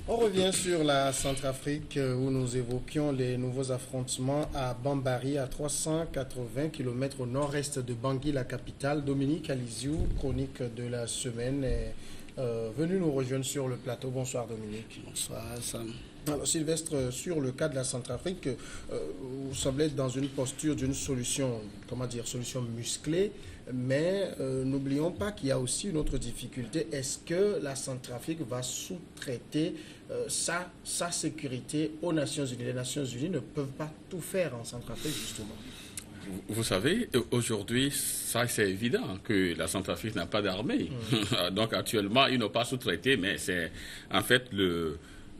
On revient sur la Centrafrique où nous évoquions les nouveaux affrontements à Bambari, à 380 km au nord-est de Bangui, la capitale. Dominique Alizou, chronique de la semaine, est venu nous rejoindre sur le plateau. Bonsoir Dominique. Bonsoir Sam. Alors, Sylvestre, sur le cas de la Centrafrique, vous semblez être dans une posture d'une solution, comment dire, solution musclée, mais n'oublions pas qu'il y a aussi une autre difficulté. Est-ce que la Centrafrique va sous-traiter sa sécurité aux Nations Unies? Les Nations Unies ne peuvent pas tout faire en Centrafrique, justement. Vous savez, aujourd'hui, ça c'est évident que la Centrafrique n'a pas d'armée. Donc actuellement, ils n'ont pas sous-traité, mais c'est en fait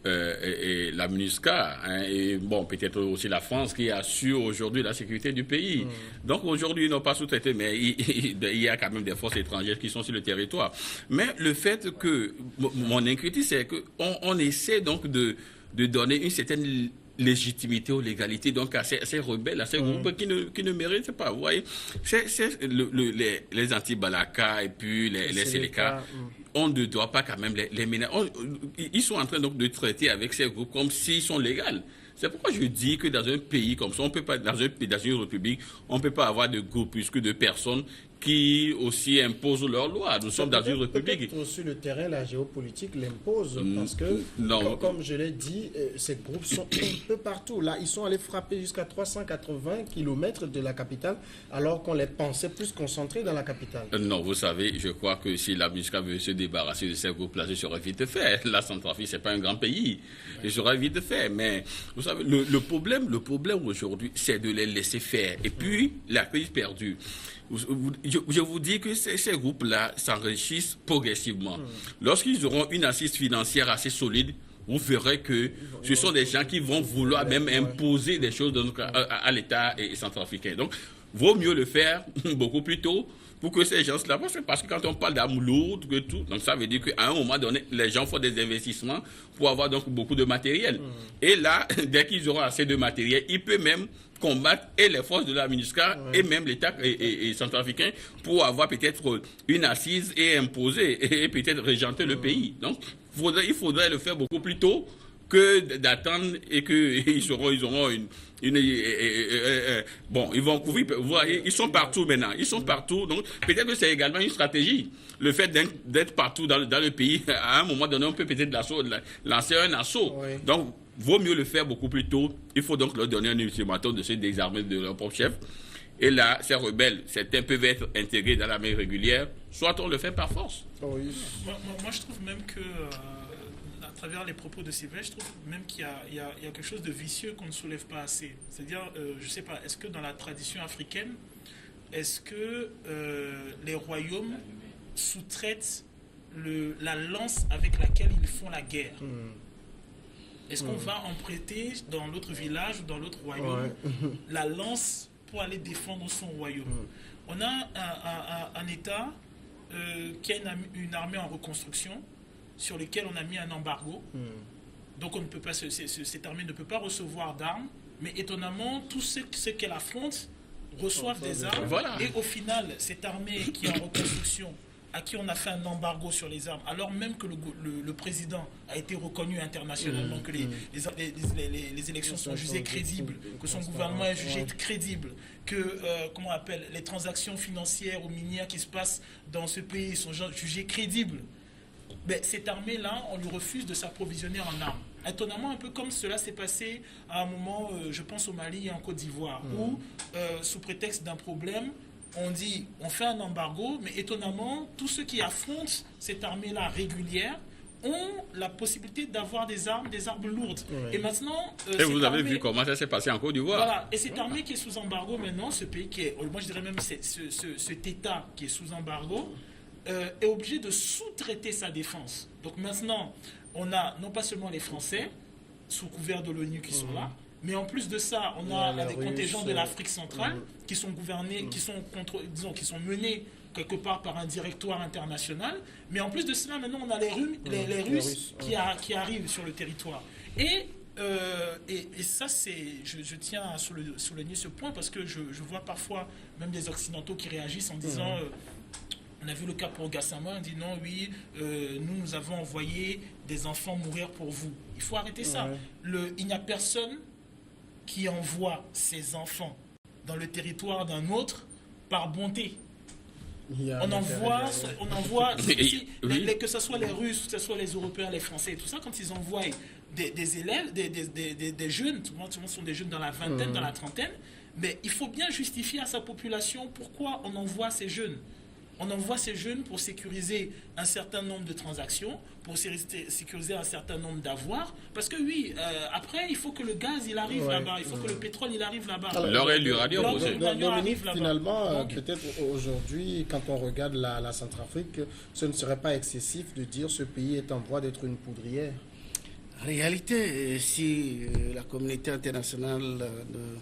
et la MINUSCA, hein, et bon, peut-être aussi la France qui assure aujourd'hui la sécurité du pays. Donc aujourd'hui, ils n'ont pas sous-traité, mais il y a quand même des forces étrangères qui sont sur le territoire. Mais le fait que, mon inquiétude, c'est qu'on essaie donc de donner une certaine légitimité ou légalité donc à ces rebelles, à ces groupes qui ne méritent pas. Vous voyez, les anti-Balaka et puis les Séléka, on ne doit pas quand même les ménager. Ils sont en train donc de traiter avec ces groupes comme s'ils sont légaux. C'est pourquoi je dis que dans un pays comme ça, on peut pas, dans une république, on ne peut pas avoir de groupuscules de personnes qui aussi imposent leurs lois. Nous sommes dans une république. Peut-être sur le terrain, la géopolitique l'impose parce que, comme je l'ai dit, ces groupes sont un peu partout. Là, ils sont allés frapper jusqu'à 380 km de la capitale, alors qu'on les pensait plus concentrés dans la capitale. Non, vous savez, je crois que si la MINUSCA veut se débarrasser de ces groupes-là, ce serait vite fait. La Centrafrique, ce n'est pas un grand pays. Ce serait vite fait. Mais vous savez, le problème aujourd'hui, c'est de les laisser faire. Et puis, la crise perdue. Je vous dis que ces groupes-là s'enrichissent progressivement. Lorsqu'ils auront une assise financière assez solide, vous verrez que ce sont des gens qui vont vouloir même imposer des choses à l'État centrafricain. Donc, vaut mieux le faire beaucoup plus tôt pour que ces gens-là, parce que quand on parle d'armes lourdes, que tout, donc ça veut dire qu'à un moment donné, les gens font des investissements pour avoir donc beaucoup de matériel. Et là, dès qu'ils auront assez de matériel, ils peuvent même combattre et les forces de la MINUSCA et même l'État et centrafricain pour avoir peut-être une assise et imposer et peut-être régenter le pays. Donc, il faudrait le faire beaucoup plus tôt que d'attendre et qu'ils auront bon, ils vont couvrir, vous voyez, ils sont partout maintenant, ils sont partout, donc peut-être que c'est également une stratégie, le fait d'être partout dans le pays, à un moment donné, on peut peut-être lancer un assaut, donc vaut mieux le faire beaucoup plus tôt, il faut donc leur donner un ultimatum de se désarmer de leur propre chef, et là, ces rebelles, certains peuvent être intégrés dans l'armée régulière, soit on le fait par force. Moi, je trouve même que à travers les propos de Sylvestre, je trouve même qu'il y a quelque chose de vicieux qu'on ne soulève pas assez. C'est-à-dire, je ne sais pas, est-ce que dans la tradition africaine, est-ce que les royaumes sous-traitent la lance avec laquelle ils font la guerre? Est-ce qu'on va en prêter dans l'autre village ou dans l'autre royaume la lance pour aller défendre son royaume? On a un État qui a une armée en reconstruction, sur lesquels on a mis un embargo. Donc on ne peut pas, cette armée ne peut pas recevoir d'armes, mais étonnamment, tous ceux qu'elle affronte reçoivent des armes. Voilà. Et au final, cette armée qui est en reconstruction, à qui on a fait un embargo sur les armes, alors même que le président a été reconnu internationalement, que les élections sont jugées crédibles, que son gouvernement est jugé crédible, que comment on appelle, les transactions financières ou minières qui se passent dans ce pays sont jugées crédibles. Ben, cette armée-là, on lui refuse de s'approvisionner en armes. Étonnamment, un peu comme cela s'est passé à un moment, je pense au Mali et en Côte d'Ivoire, où, sous prétexte d'un problème, on dit, on fait un embargo, mais étonnamment, tous ceux qui affrontent cette armée-là régulière ont la possibilité d'avoir des armes lourdes. Et maintenant... et vous avez vu comment ça s'est passé en Côte d'Ivoire. Voilà, et cette armée qui est sous embargo maintenant, ce pays qui est... Moi, je dirais même cet État qui est sous embargo, est obligé de sous-traiter sa défense. Donc maintenant, on a non pas seulement les Français, sous couvert de l'ONU qui sont là, mais en plus de ça, on a des contingents de l'Afrique centrale qui sont gouvernés, qui sont menés quelque part par un directoire international. Mais en plus de cela, maintenant, on a les Russes qui arrivent sur le territoire. Et ça, je tiens à souligner ce point parce que je vois parfois même des Occidentaux qui réagissent en disant On a vu le cas pour Gassama, on dit non, oui, nous avons envoyé des enfants mourir pour vous. Il faut arrêter ça. Il n'y a personne qui envoie ses enfants dans le territoire d'un autre par bonté. On envoie que ce soit les Russes, que ce soit les Européens, les Français, et tout ça, quand ils envoient des élèves, des jeunes, souvent ce sont des jeunes dans la vingtaine, dans la trentaine, mais il faut bien justifier à sa population pourquoi on envoie ces jeunes. On envoie ces jeunes pour sécuriser un certain nombre de transactions, pour sécuriser un certain nombre d'avoirs. Parce que oui, après, il faut que le gaz, il arrive là-bas. Il faut que le pétrole, il arrive là-bas. L'or et l'uranium aussi. Dominique, finalement, peut-être aujourd'hui, quand on regarde la Centrafrique, ce ne serait pas excessif de dire que ce pays est en voie d'être une poudrière. En réalité, si la communauté internationale ne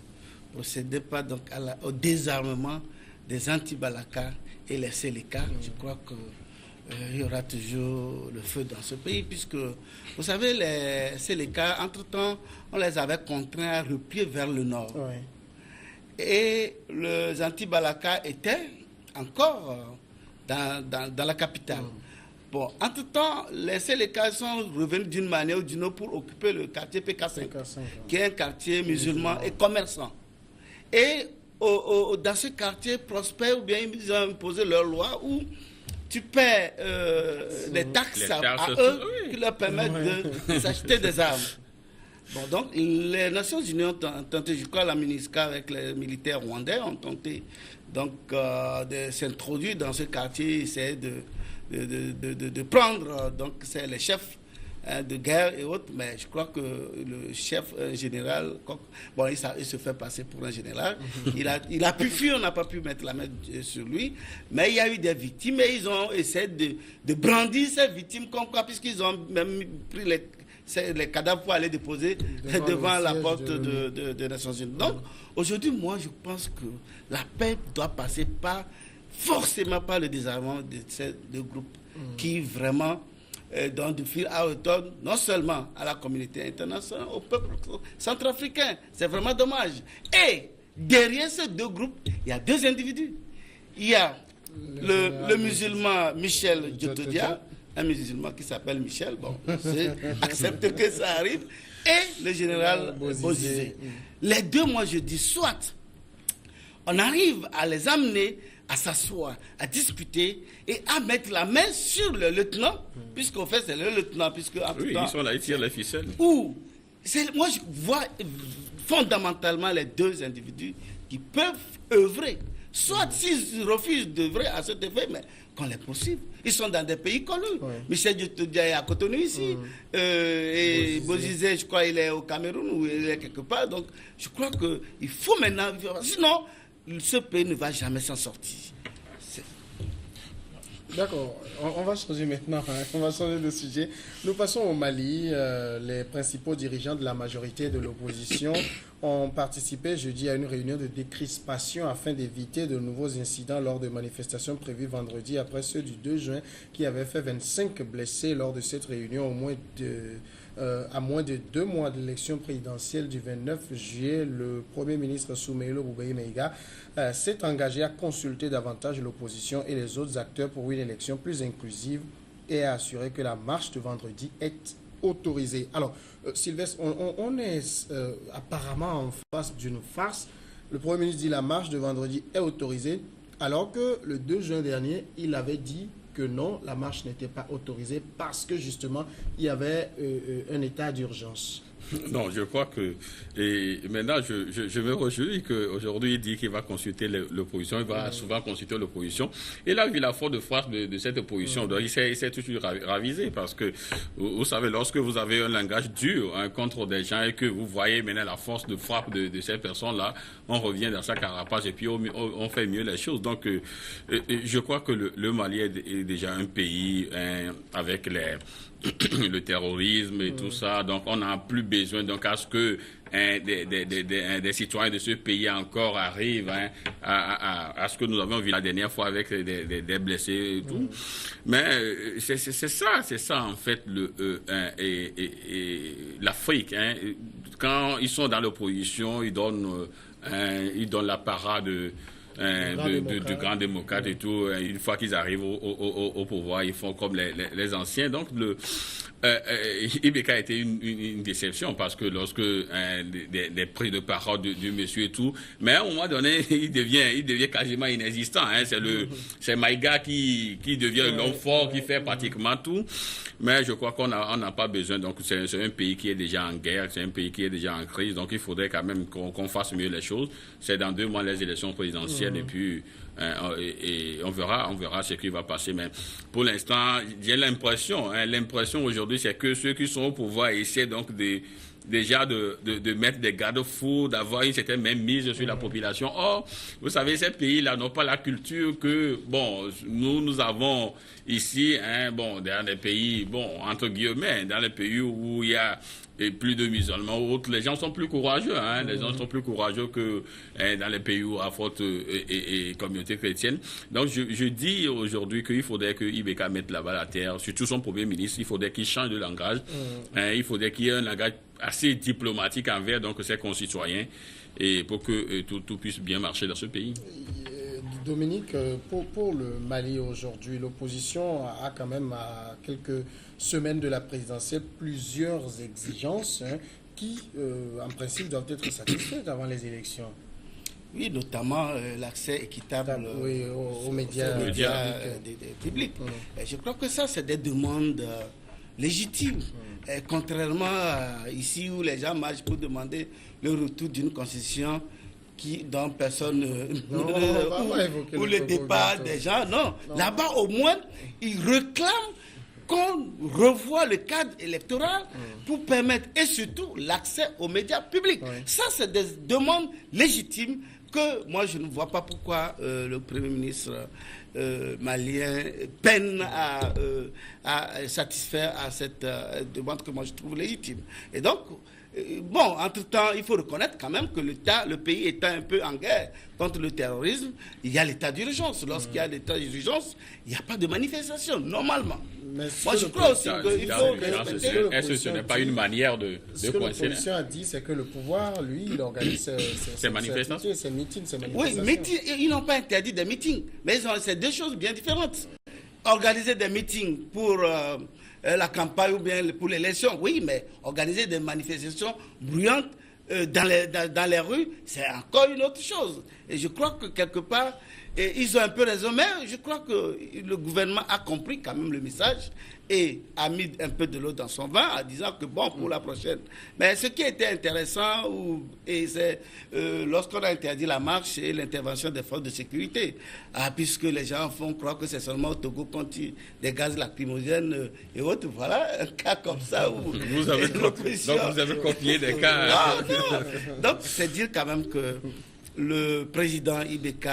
procédait pas donc au désarmement des anti-Balaka et les Séléka, je crois qu'il y aura toujours le feu dans ce pays, puisque, vous savez, les Séléka, entre-temps, on les avait contraints à replier vers le nord. Et les anti-Balaka étaient encore dans la capitale. Bon, entre-temps, les Séléka sont revenus d'une manière ou d'une autre pour occuper le quartier PK5, qui est un quartier musulman et commerçant. Et dans ce quartier prospère, ou bien ils ont imposé leur loi où tu paies des taxes à eux qui leur permettent de s'acheter des armes. Bon, donc, les Nations Unies ont tenté, je crois, la MINUSCA avec les militaires rwandais ont tenté donc, de s'introduire dans ce quartier, essayer de prendre donc, c'est les chefs de guerre et autres, mais je crois que le chef général, bon, il se fait passer pour un général, il a pu fuir, on n'a pas pu mettre la main sur lui, mais il y a eu des victimes et ils ont essayé de brandir ces victimes comme quoi, puisqu'ils ont même pris les cadavres pour aller déposer devant la porte de Nations Unies. Donc, aujourd'hui, moi, je pense que la paix doit passer forcément par le désarmement de ces deux groupes qui vraiment donnent du fil à retordre, non seulement à la communauté internationale, au peuple centrafricain. C'est vraiment dommage. Et derrière ces deux groupes, il y a deux individus. Il y a le musulman Michel Djotodia, un musulman qui s'appelle Michel, bon, accepte que ça arrive, et le général Bozizé. Les deux, moi je dis, soit on arrive à les amener à s'asseoir, à discuter et à mettre la main sur le lieutenant, puisqu'en fait c'est le lieutenant, puisque ils sont là, ils tirent les ficelles. Moi je vois fondamentalement les deux individus qui peuvent œuvrer. Soit s'ils refusent d'œuvrer à cet effet, mais qu'on les poursuive. Ils sont dans des pays connus. Michel Djotodia est à Cotonou ici. Et Bozizé, je crois, il est au Cameroun ou il est quelque part. Donc, je crois qu'il faut maintenant... Sinon, ce pays ne va jamais s'en sortir. D'accord, on va changer maintenant, on va changer de sujet. Nous passons au Mali. Les principaux dirigeants de la majorité de l'opposition ont participé jeudi à une réunion de décrispation afin d'éviter de nouveaux incidents lors de manifestations prévues vendredi après ceux du 2 juin qui avaient fait 25 blessés lors de cette réunion à moins de 2 mois de l'élection présidentielle du 29 juillet. Le Premier ministre Soumeïlo Boubèye Maïga s'est engagé à consulter davantage l'opposition et les autres acteurs pour une élection plus inclusive et à assurer que la marche de vendredi est autorisée. Alors, Sylvestre, on est apparemment en face d'une farce. Le Premier ministre dit que la marche de vendredi est autorisée, alors que le 2 juin dernier, il avait dit que non, la marche n'était pas autorisée parce que justement, il y avait un état d'urgence. Non, je crois que... Et maintenant, je me réjouis qu'aujourd'hui, il dit qu'il va consulter l'opposition. Il va souvent consulter l'opposition. Et là, vu la force de frappe de cette opposition, donc il s'est toujours ravisé parce que, vous savez, lorsque vous avez un langage dur contre des gens et que vous voyez maintenant la force de frappe de ces personnes-là, on revient dans sa carapace et puis on fait mieux les choses. Donc, je crois que le Mali est déjà un pays avec le terrorisme et tout ça, donc on n'a plus besoin donc à ce que des citoyens de ce pays encore arrivent à ce que nous avons vu la dernière fois avec des blessés et tout. Mais c'est ça en fait l'Afrique. Quand ils sont dans l'opposition, ils donnent la parade de grands démocrates et tout. Une fois qu'ils arrivent au pouvoir, ils font comme les anciens. Donc, IBK a été une déception parce que lorsque les prises de parole du monsieur et tout, mais à un moment donné, il devient quasiment inexistant. C'est Maïga qui devient l'homme fort, qui fait pratiquement tout. Mais je crois qu'on n'a pas besoin. Donc, c'est un pays qui est déjà en guerre, c'est un pays qui est déjà en crise. Donc, il faudrait quand même qu'on fasse mieux les choses. C'est dans 2 mois les élections présidentielles et puis et on verra ce qui va passer. Mais pour l'instant, j'ai l'impression aujourd'hui, c'est que ceux qui sont au pouvoir essaient donc déjà de mettre des garde-fous, d'avoir une certaine même mise sur la population. Or, vous savez, ces pays-là n'ont pas la culture que, nous avons ici, dans des pays, entre guillemets, dans les pays où il y a plus de musulmans ou autres, les gens sont plus courageux, les gens sont plus courageux que dans les pays où il y a forte communauté chrétienne. Donc, je dis aujourd'hui qu'il faudrait que IBK mette la balle à terre, surtout son premier ministre, il faudrait qu'il change de langage, il faudrait qu'il y ait un langage assez diplomatique envers donc ses concitoyens et pour que tout puisse bien marcher dans ce pays. Dominique, pour le Mali aujourd'hui, l'opposition a quand même à quelques semaines de la présidentielle plusieurs exigences qui, en principe, doivent être satisfaites avant les élections. Oui, notamment l'accès équitable aux médias publics. Je crois que ça, c'est des demandes légitimes. Contrairement à ici où les gens marchent pour demander le retour d'une constitution dont personne ou le départ des gens. Non. Là-bas, au moins, ils réclament qu'on revoie le cadre électoral pour permettre, et surtout, l'accès aux médias publics. Ça, c'est des demandes légitimes que moi, je ne vois pas pourquoi le Premier ministre malien peine à satisfaire à cette demande que moi, je trouve légitime. Et donc, entre-temps, il faut reconnaître quand même que le pays étant un peu en guerre contre le terrorisme, il y a l'état d'urgence. Lorsqu'il y a l'état d'urgence, il n'y a pas de manifestation, normalement. Moi, je crois aussi qu'il faut respecter... Est-ce que ce n'est pas une manière de coincer? Ce que l'opposition a dit, c'est que le pouvoir, lui, il organise ses manifestations, ses meetings, ses manifestations. Oui, ils n'ont pas interdit des meetings, mais c'est 2 choses bien différentes. Organiser des meetings pour... la campagne ou bien pour l'élection, oui, mais organiser des manifestations bruyantes dans les rues, c'est encore une autre chose. Et je crois que quelque part, ils ont un peu raison, mais je crois que le gouvernement a compris quand même le message et a mis un peu de l'eau dans son vin en disant que pour la prochaine. Mais ce qui était intéressant, c'est lorsqu'on a interdit la marche et l'intervention des forces de sécurité, puisque les gens font croire que c'est seulement au Togo qu'on tire des gaz lacrymogènes et autres. Voilà un cas comme ça où vous avez copié des cas. Non. Donc, c'est dire quand même que le président IBK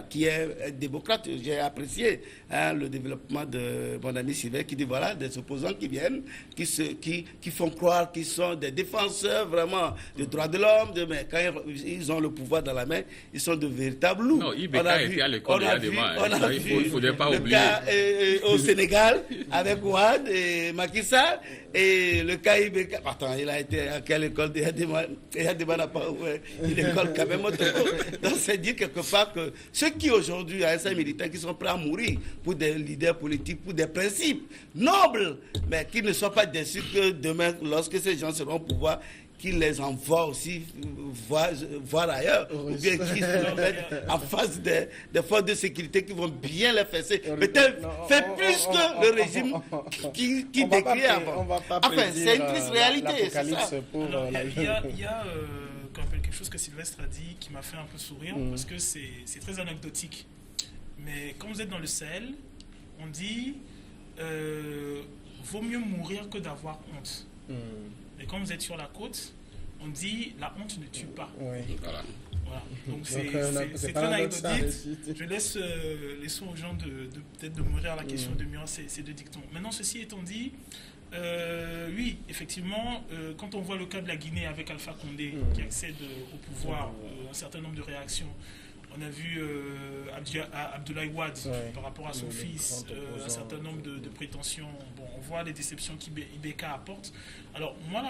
qui est démocrate, j'ai apprécié le développement de mon ami Sylvain qui dit voilà, des opposants qui viennent, qui font croire qu'ils sont des défenseurs vraiment des droits de l'homme, mais quand ils ont le pouvoir dans la main, ils sont de véritables loups. Non, IBK était à l'école il ne faudrait pas oublier. Cas au Sénégal avec Ouad et Macky Sall et le cas IBK. Attends, il a été à quelle école? Il y a des n'a pas une école quand même au Togo. Donc c'est dire quelque part que ceux qui aujourd'hui, à ces militaires qui sont prêts à mourir pour des leaders politiques, pour des principes nobles, mais qui ne soient pas déçus que demain, lorsque ces gens seront au pouvoir, qu'ils les envoient aussi voir ailleurs, ou bien qu'ils se mettent en face des forces de sécurité qui vont bien les fesser. Peut-être faire plus que le régime qui décrit avant. Enfin, c'est une triste réalité, c'est ça. Il y a quelque chose que Sylvestre a dit qui m'a fait un peu sourire, parce que c'est très anecdotique. Mais quand vous êtes dans le Sahel, on dit vaut mieux mourir que d'avoir honte. Et quand vous êêtre sur la côte, on dit la honte ne tue pas. Oui. Voilà. Donc c'est très anecdotique. Je laisse aux gens peut-être de mourir à la question de Murat ces 2 dictons. Maintenant, ceci étant dit, oui, effectivement, quand on voit le cas de la Guinée avec Alpha Condé qui accède au pouvoir, un certain nombre de réactions, On a vu Abdoulaye Wade par rapport à son fils, un certain nombre de prétentions. Bon, on voit les déceptions qu'Ibeka apporte. Alors, moi,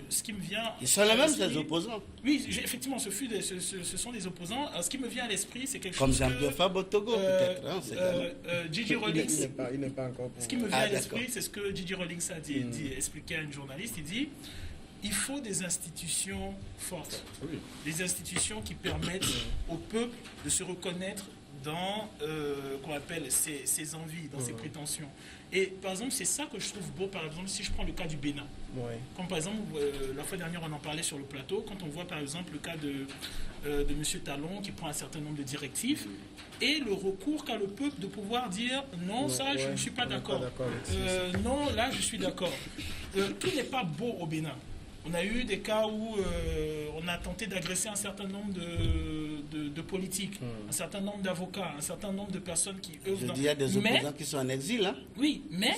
ce qui me vient... Ils sont les mêmes, ces opposants. Oui, effectivement, ce sont des opposants. Alors, ce qui me vient à l'esprit, c'est quelque comme chose Jean-Pierre Fabre au Togo, peut-être. Gigi Rawlings... Il n'est pas encore... Ce qui me vient à l'esprit, c'est ce que Gigi Rawlings a expliqué à une journaliste. Il dit... Il faut des institutions fortes, des institutions qui permettent au peuple de se reconnaître dans qu'on appelle ses envies, dans ses prétentions. Et par exemple, c'est ça que je trouve beau, par exemple, si je prends le cas du Bénin. Comme par exemple, la fois dernière, on en parlait sur le plateau, quand on voit par exemple le cas de M. Talon qui prend un certain nombre de directives et le recours qu'a le peuple de pouvoir dire non, ça, je ne suis pas d'accord. Non, là, je suis d'accord. Tout n'est pas beau au Bénin. On a eu des cas où on a tenté d'agresser un certain nombre de politiques, un certain nombre d'avocats, un certain nombre de personnes qui œuvrent Il y a des opposants qui sont en exil, hein? Oui, mais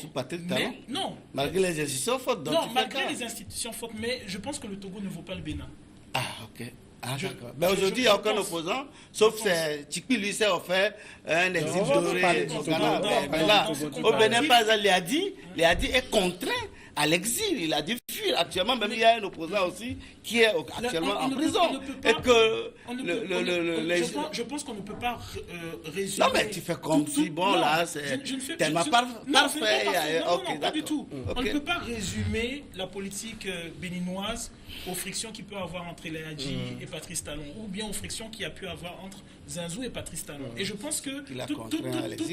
non. Malgré les institutions fortes. Non, malgré les institutions fortes, mais je pense que le Togo ne vaut pas le Bénin. Ah, ok. Ah, d'accord. Mais aujourd'hui, il n'y a aucun opposant, sauf Tchikpi, lui, s'est offert un exil doré au Canada. Au Bénin, par exemple, Léadi est contraint à l'exil. Il a dû fuir. Actuellement, même il y a un opposant aussi qui est actuellement en prison. Je pense qu'on ne peut pas résumer. Non, mais tu fais comme si, bon, là, c'est tellement parfait. Non, pas du tout. On ne peut pas résumer la politique béninoise aux frictions qu'il peut avoir entre Léadi et Patrice Talon, ou bien aux frictions qu'il y a pu avoir entre Zinzou et Patrice Talon. Et je pense que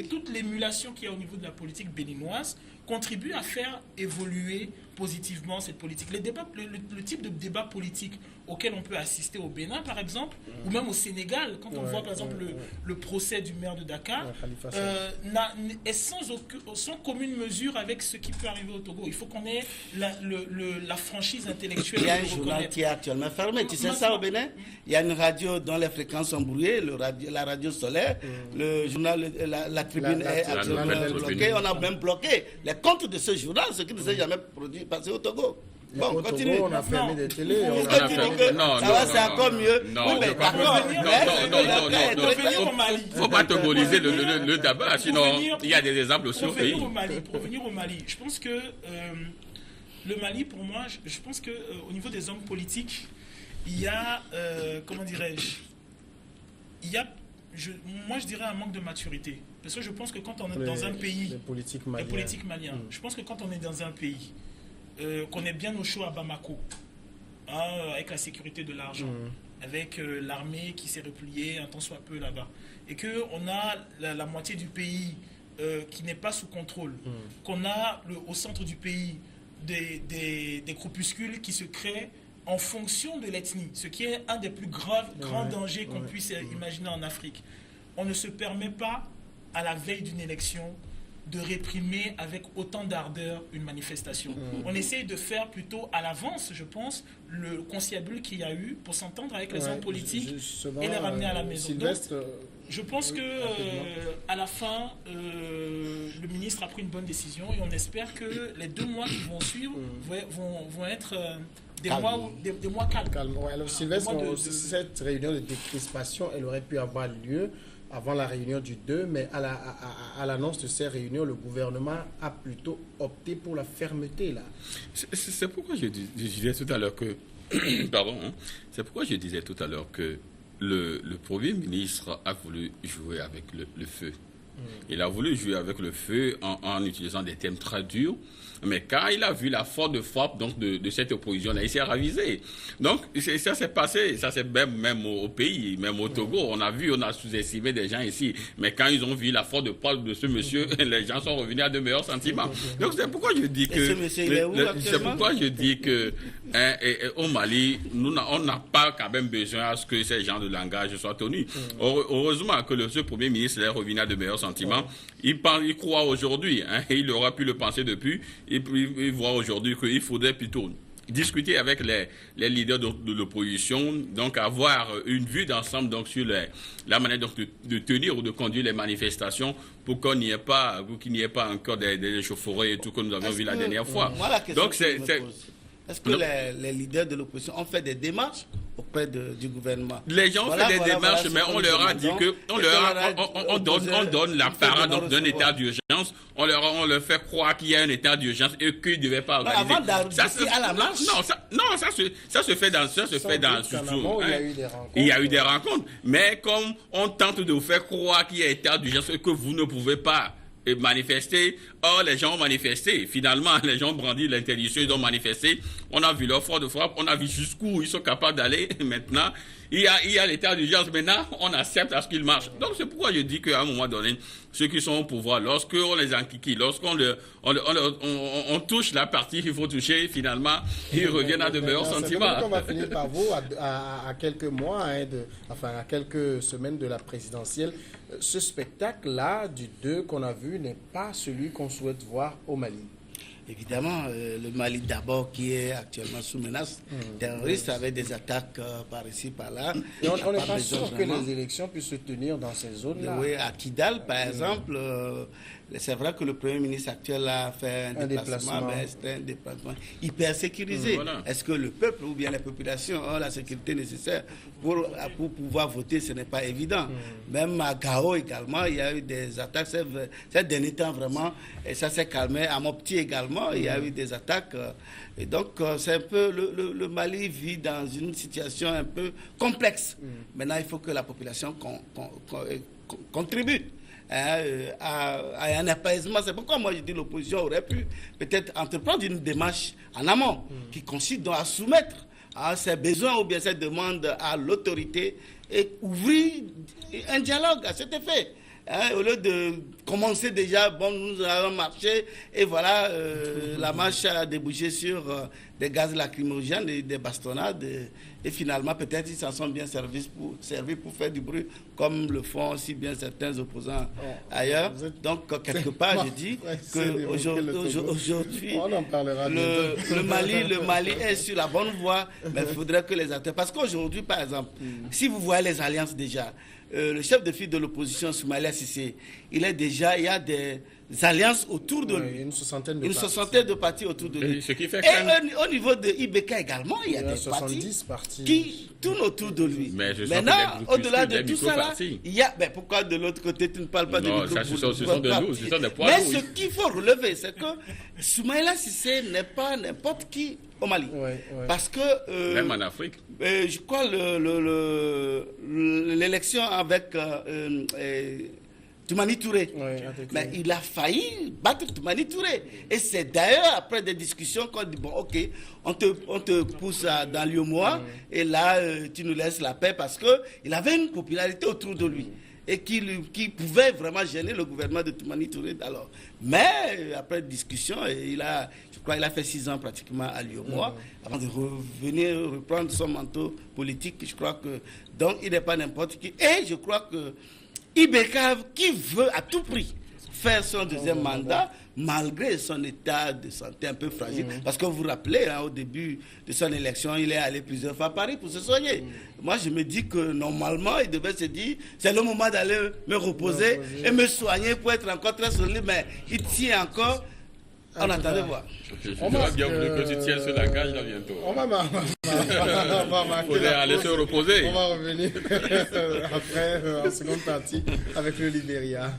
toute l'émulation qu'il y a au niveau de la politique béninoise contribue à faire évoluer positivement cette politique. Le type de débat politique auquel on peut assister au Bénin, par exemple, ou même au Sénégal, quand on voit, par exemple, le procès du maire de Dakar, est sans commune mesure avec ce qui peut arriver au Togo. Il faut qu'on ait la franchise intellectuelle. Il y a un journal qui est actuellement fermé. Tu sais ça au Bénin? Il y a une radio dont les fréquences sont brouillées, la radio solaire. Le journal, la tribune est actuellement bloquée. On a même bloqué les comptes de ce journal, ce qui ne s'est jamais passé au Togo. Bon, continue. On a fermé des télés. Ça va, c'est encore mieux. Non, il ne faut pas togoliser le tabac, sinon il y a des exemples aussi au pays. Pour revenir au Mali, je pense que le Mali, pour moi, je pense qu'au niveau des hommes politiques, il y a, comment dirais-je, moi je dirais un manque de maturité. Parce que je pense que quand on est dans un pays, les politiques maliens, je pense que quand on est dans un pays, qu'on est bien au chaud à Bamako, avec la sécurité de l'argent, avec l'armée qui s'est repliée un tant soit peu là-bas, et qu'on a la moitié du pays qui n'est pas sous contrôle, qu'on a au centre du pays des groupuscules qui se créent en fonction de l'ethnie, ce qui est un des plus grands dangers qu'on puisse imaginer en Afrique. On ne se permet pas, à la veille d'une élection, de réprimer avec autant d'ardeur une manifestation. On essaye de faire plutôt à l'avance, je pense, le conciliabule qu'il y a eu pour s'entendre avec les hommes politiques et les ramener à la maison. Sylvestre, donc, je pense que à la fin, le ministre a pris une bonne décision et on espère que les 2 mois qui vont suivre vont être des mois calmes. Alors, Sylvestre, cette réunion de décrispation, elle aurait pu avoir lieu avant la réunion du 2, mais à l'annonce de ces réunions, le gouvernement a plutôt opté pour la fermeté, là. C'est pourquoi je disais tout à l'heure que... Pardon, hein, c'est pourquoi je disais tout à l'heure que le Premier ministre a voulu jouer avec le feu. Il a voulu jouer avec le feu en utilisant des thèmes très durs. Mais quand il a vu la force de frappe donc, de cette opposition-là, il s'est ravisé. Donc, ça s'est passé, ça s'est même au pays, même au Togo. On a sous-estimé des gens ici. Mais quand ils ont vu la force de frappe de ce monsieur, les gens sont revenus à de meilleurs sentiments. Donc, c'est pourquoi je dis que... C'est pourquoi je dis que au Mali, on n'a pas quand même besoin à ce que ces gens de langage soient tenus. Heureusement que ce Premier ministre est revenu à de meilleurs sentiments. Il croit aujourd'hui, et il aura pu le penser depuis, et puis il voit aujourd'hui qu'il faudrait plutôt discuter avec les leaders de l'opposition, donc avoir une vue d'ensemble donc, sur la manière donc, de tenir ou de conduire les manifestations pour qu'il n'y ait pas encore des échauffourées et tout que nous avons vu la dernière fois. Moi, la question donc, est-ce que les leaders de l'opposition ont fait des démarches auprès du gouvernement. Les gens font des démarches, mais on leur a dit que on donne l'apparat d'un état d'urgence, on leur fait croire qu'il y a un état d'urgence et qu'ils ne devaient pas organiser. Avant d'arriver à la marche. Ça se fait dans il y a eu des rencontres, mais comme on tente de vous faire croire qu'il y a un état d'urgence et que vous ne pouvez pas manifester. Or, les gens ont manifesté. Finalement, les gens ont brandi l'interdiction, ils ont manifesté. On a vu leur force de frappe, on a vu jusqu'où ils sont capables d'aller. Maintenant, il y a l'état d'urgence. Maintenant, on accepte à ce qu'ils marchent. Donc, c'est pourquoi je dis qu'à un moment donné, ceux qui sont au pouvoir, lorsqu'on les enquiquille, lorsqu'on on touche la partie qu'il faut toucher, finalement, ils reviennent à de meilleurs sentiments. On va finir par vous, à quelques mois, à quelques semaines de la présidentielle. Ce spectacle-là, du 2 qu'on a vu, n'est pas celui qu'on souhaite voir au Mali. Évidemment, le Mali d'abord qui est actuellement sous menace terroriste avec des attaques par ici, par là. Et on n'est pas sûr que les élections puissent se tenir dans ces zones-là. Oui, à Kidal, par exemple, c'est vrai que le Premier ministre actuel a fait un déplacement, mais c'était un déplacement hyper sécurisé. Voilà. Est-ce que le peuple ou bien les populations ont la sécurité nécessaire pour pouvoir voter? Ce n'est pas évident. Même à Gao également, il y a eu des attaques. Ces derniers temps, vraiment, et ça s'est calmé. À Mopti également, il y a eu des attaques. Et donc, c'est un peu... Le Mali vit dans une situation un peu complexe. Maintenant, il faut que la population contribue à un apaisement. C'est pourquoi moi je dis que l'opposition aurait pu peut-être entreprendre une démarche en amont qui consiste donc à soumettre ses besoins ou bien ses demandes à l'autorité et ouvrir un dialogue à cet effet. Au lieu de commencer déjà, bon, nous allons marcher et voilà, la marche a débouché sur des gaz lacrymogènes et des bastonnades et finalement peut-être ils s'en sont bien servis pour faire du bruit comme le font aussi bien certains opposants ailleurs. Donc quelque part je dis que aujourd'hui le Mali est sur la bonne voie, mais il faudrait que les acteurs, parce qu'aujourd'hui par exemple, si vous voyez les alliances déjà, le chef de file de l'opposition Soumaïla Cissé, il y a des alliances autour de lui. Une soixantaine de partis autour de lui. Ce qui fait au niveau de IBK également, il y a des partis qui tournent autour de lui. Mais maintenant, au-delà de tout ça, il y a... Mais pourquoi de l'autre côté, tu ne parles pas de ce sont des poids. Mais ce qu'il faut relever, c'est que Soumaïla Cissé n'est pas n'importe qui au Mali. Parce que... même en Afrique. Je crois l'élection avec Toumani Touré. Mais il a failli battre Toumani Touré. Et c'est d'ailleurs après des discussions qu'on dit, bon, ok, on te pousse dans l'UEMOA et là, tu nous laisses la paix parce qu'il avait une popularité autour de lui et qui pouvait vraiment gêner le gouvernement de Toumani Touré. Alors, mais après discussion, il a fait 6 ans pratiquement à l'UEMOA avant de reprendre son manteau politique. Je crois que, donc, il n'est pas n'importe qui. Et je crois que Ibeka, qui veut à tout prix faire son deuxième mandat, malgré son état de santé un peu fragile, parce que vous vous rappelez, au début de son élection, il est allé plusieurs fois à Paris pour se soigner. Moi, je me dis que normalement, il devait se dire, c'est le moment d'aller me reposer et me soigner pour être encore très solide, mais il tient encore. On attend de voir. On va bien que tu tiens sur la cage là bientôt. On va marquer aller se reposer. On va revenir après en seconde partie avec le Libéria.